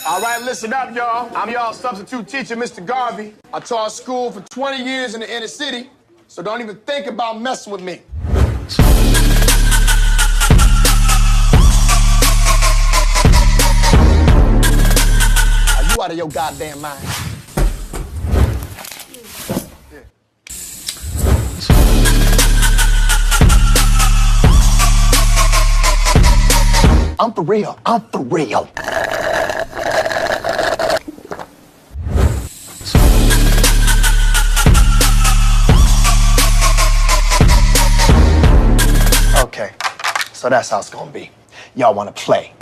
All right, listen up, y'all. I'm y'all substitute teacher, Mr. Garvey. I taught school for 20 years in the inner city, so don't even think about messing with me. Are you out of your goddamn mind? Yeah. I'm for real. I'm for real. Okay, so that's how it's gonna be. Y'all wanna play.